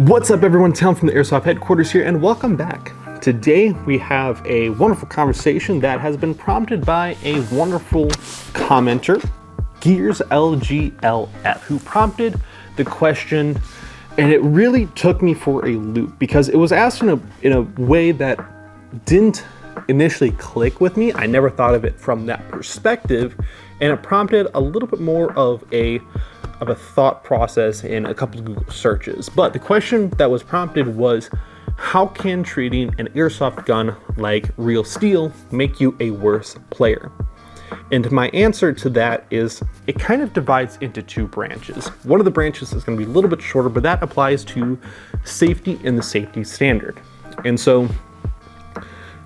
What's up everyone, Tom from the Airsoft headquarters here, and welcome back. Today we have a wonderful conversation that has been prompted by a wonderful commenter, Gears LGLF, who prompted the question, and it really took me for a loop because it was asked in a way that didn't initially click with me. I never thought of it from that perspective, and it prompted a little bit more of a thought process in a couple of Google searches. But the question that was prompted was, how can treating an airsoft gun like real steel make you a worse player? And my answer to that is, it kind of divides into two branches. One of the branches is going to be a little bit shorter, but that applies to safety and the safety standard. And so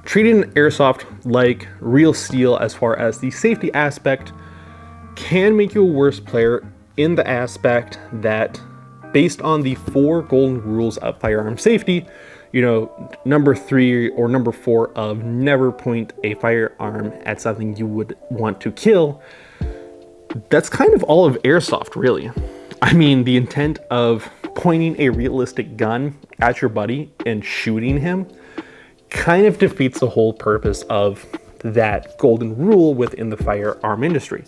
treating airsoft like real steel as far as the safety aspect can make you a worse player in the aspect that, based on the 4 golden rules of firearm safety, number 3 or number 4 of never point a firearm at something you would want to kill, that's kind of all of airsoft, really. I mean, the intent of pointing a realistic gun at your buddy and shooting him kind of defeats the whole purpose of that golden rule within the firearm industry.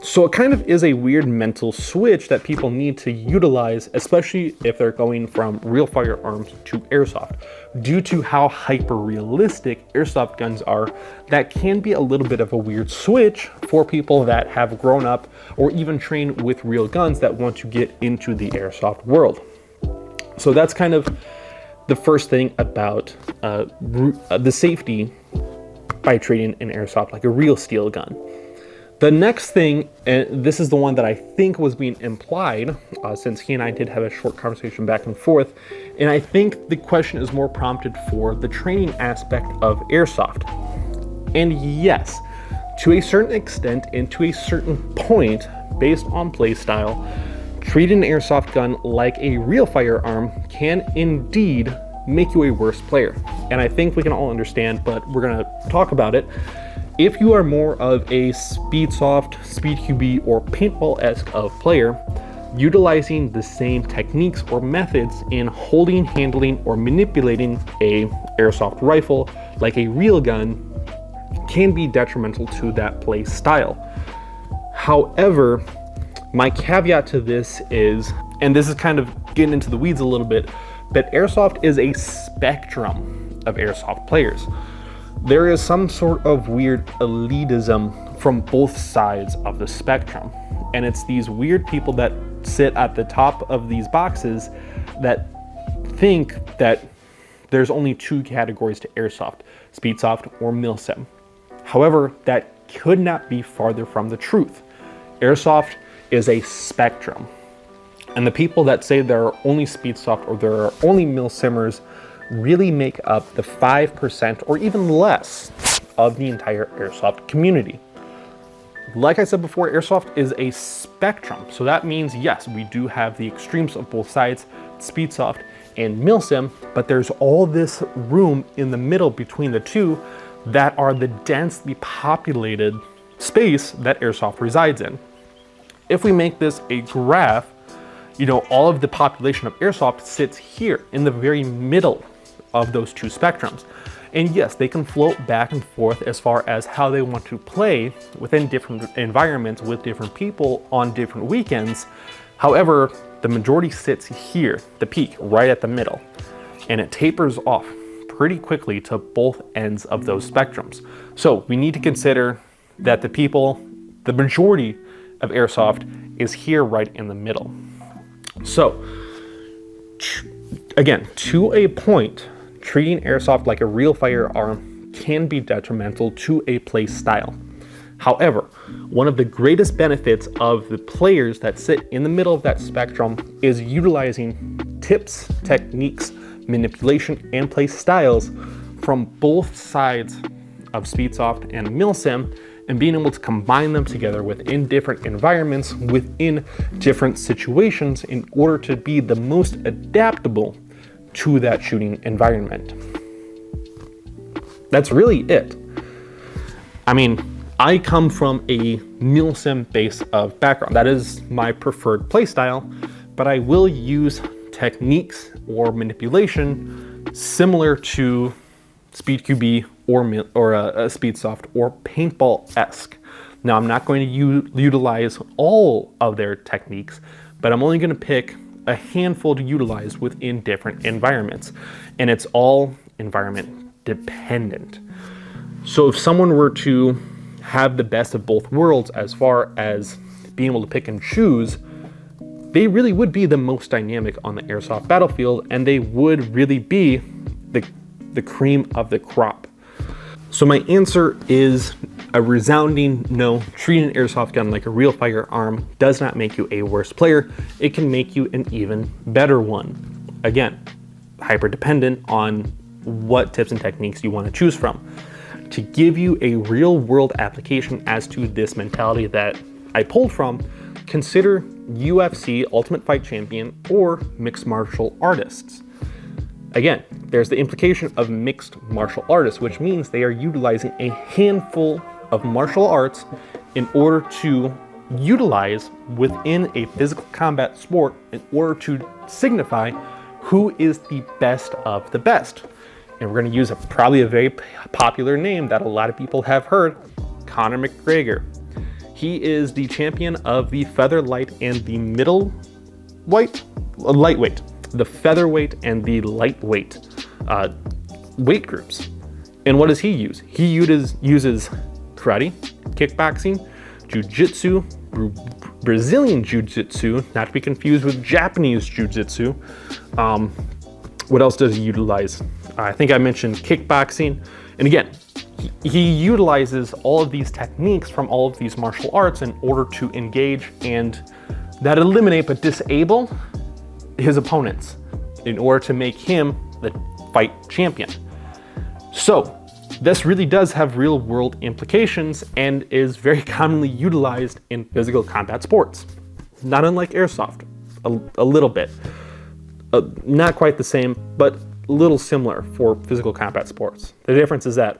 So it kind of is a weird mental switch that people need to utilize, especially if they're going from real firearms to airsoft. Due to how hyper-realistic airsoft guns are, that can be a little bit of a weird switch for people that have grown up or even trained with real guns that want to get into the airsoft world. So that's kind of the first thing about the safety by treating an airsoft like a real steel gun. The next thing, and this is the one that I think was being implied, since he and I did have a short conversation back and forth, and I think the question is more prompted for the training aspect of airsoft. And yes, to a certain extent and to a certain point, based on playstyle, treating an airsoft gun like a real firearm can indeed make you a worse player. And I think we can all understand, but we're gonna talk about it. If you are more of a speedsoft, speed QB, or paintball-esque of player, utilizing the same techniques or methods in holding, handling, or manipulating a airsoft rifle like a real gun can be detrimental to that play style. However, my caveat to this is, and this is kind of getting into the weeds a little bit, but airsoft is a spectrum of airsoft players. There is some sort of weird elitism from both sides of the spectrum. And it's these weird people that sit at the top of these boxes that think that there's only 2 categories to airsoft, speedsoft or milsim. However, that could not be farther from the truth. Airsoft is a spectrum. And the people that say there are only speedsoft or there are only milsimmers really make up the 5% or even less of the entire airsoft community. Like I said before, airsoft is a spectrum. So that means, yes, we do have the extremes of both sides, speedsoft and milsim, but there's all this room in the middle between the two that are the densely populated space that airsoft resides in. If we make this a graph, all of the population of airsoft sits here in the very middle of those 2 spectrums. And yes, they can float back and forth as far as how they want to play within different environments with different people on different weekends. However, the majority sits here, the peak, right at the middle, and it tapers off pretty quickly to both ends of those spectrums. So we need to consider that the majority of airsoft is here right in the middle. So, again, to a point, treating airsoft like a real firearm can be detrimental to a play style. However, one of the greatest benefits of the players that sit in the middle of that spectrum is utilizing tips, techniques, manipulation, and play styles from both sides of speedsoft and milsim, and being able to combine them together within different environments, within different situations, in order to be the most adaptable to that shooting environment. That's really it. I mean, I come from a milsim base of background. That is my preferred playstyle, but I will use techniques or manipulation similar to Speed QB or a Speedsoft or paintball-esque. Now, I'm not going to utilize all of their techniques, but I'm only going to pick a handful to utilize within different environments, and it's all environment dependent. So if someone were to have the best of both worlds as far as being able to pick and choose, they really would be the most dynamic on the airsoft battlefield, and they would really be the cream of the crop. So my answer is a resounding no. Treating an airsoft gun like a real firearm does not make you a worse player. It can make you an even better one. Again, hyper dependent on what tips and techniques you want to choose from. To give you a real world application as to this mentality that I pulled from, consider UFC Ultimate Fight Champion or mixed martial artists. Again, there's the implication of mixed martial artists, which means they are utilizing a handful of martial arts in order to utilize within a physical combat sport in order to signify who is the best of the best. And we're going to use probably a very popular name that a lot of people have heard, Conor McGregor. He is the champion of the featherweight and the lightweight, the featherweight and the lightweight weight groups. And what does he use? He uses karate, kickboxing, jiu-jitsu, Brazilian jiu-jitsu, not to be confused with Japanese jiu-jitsu. What else does he utilize? I think I mentioned kickboxing. And again, he utilizes all of these techniques from all of these martial arts in order to engage and not eliminate, but disable his opponents in order to make him the fight champion. So this really does have real world implications and is very commonly utilized in physical combat sports. Not unlike airsoft, a little bit. Not quite the same, but a little similar for physical combat sports. The difference is that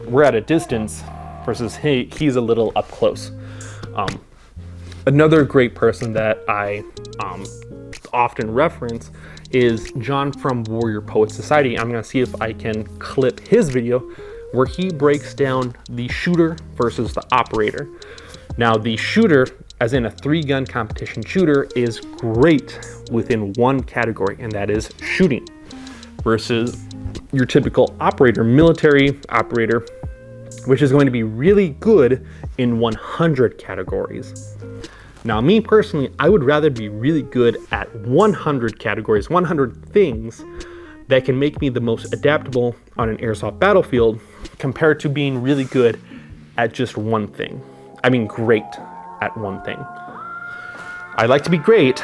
we're at a distance versus he's a little up close. Another great person that I often reference is John from Warrior Poet Society. I'm gonna see if I can clip his video where he breaks down the shooter versus the operator. Now the shooter, as in a 3-gun competition shooter, is great within one category, and that is shooting, versus your typical operator, military operator, which is going to be really good in 100 categories. Now, me personally, I would rather be really good at 100 categories, 100 things that can make me the most adaptable on an airsoft battlefield compared to being really good at just one thing. I mean, great at one thing. I'd like to be great,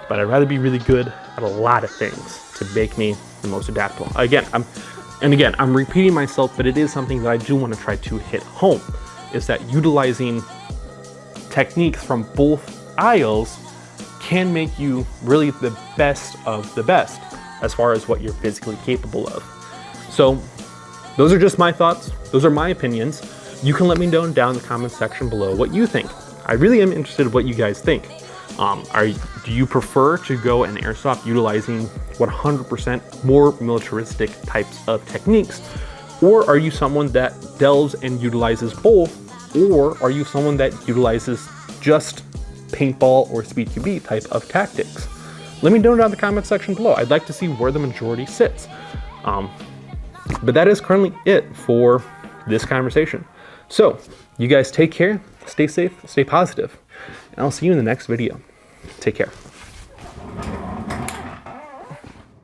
but I'd rather be really good at a lot of things to make me the most adaptable. Again, I'm repeating myself, but it is something that I do want to try to hit home, is that utilizing techniques from both aisles can make you really the best of the best as far as what you're physically capable of. So those are just my thoughts. Those are my opinions. You can let me know down in the comment section below what you think. I really am interested in what you guys think. Do you prefer to go an airsoft utilizing 100% more militaristic types of techniques? Or are you someone that delves and utilizes both? Or are you someone that utilizes just paintball or speed QB type of tactics? Let me know down in the comment section below. I'd like to see where the majority sits. But that is currently it for this conversation. So you guys take care, stay safe, stay positive, and I'll see you in the next video. Take care.